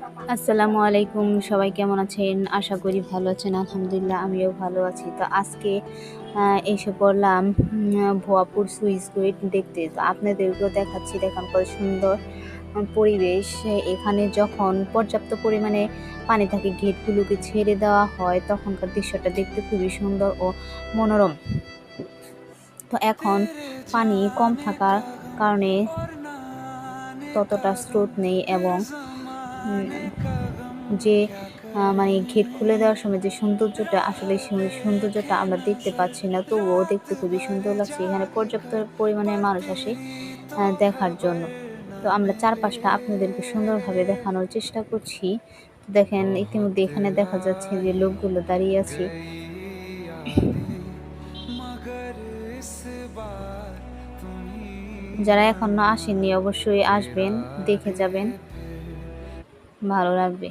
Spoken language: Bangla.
আসসালামু আলাইকুম। সবাই কেমন আছেন? আশা করি ভালো আছেন। আলহামদুলিল্লাহ আমিও ভালো আছি। তো আজকে এসে পড়লাম ভুয়াপুর সুইচ গেট দেখতে। তো আপনাদেরকেও দেখাচ্ছি, দেখুন কত সুন্দর পরিবেশ। এখানে যখন পর্যাপ্ত পরিমাণে পানি থাকে, গেটগুলোকে ছেড়ে দেওয়া হয়, তখনকার দৃশ্যটা দেখতে খুবই সুন্দর ও মনোরম। তো এখন পানি কম থাকার কারণে ততটা স্রোত নেই এবং উম যে মানে গেট খুলে দেওয়ার সময় যে সৌন্দর্যটা, আসলে সেই সৌন্দর্যটা আমরা দেখতে পাচ্ছি না। তবুও দেখতে খুবই সুন্দর লাগছে। এখানে পর্যাপ্ত পরিমাণে মানুষ আসে দেখার জন্য। তো আমরা চারপাশটা আপনাদেরকে সুন্দরভাবে দেখানোর চেষ্টা করছি। তো দেখেন, ইতিমধ্যে এখানে দেখা যাচ্ছে যে লোকগুলো দাঁড়িয়ে আছে। যারা এখনো আসেননি অবশ্যই আসবেন, দেখে যাবেন, ভালো লাগবে।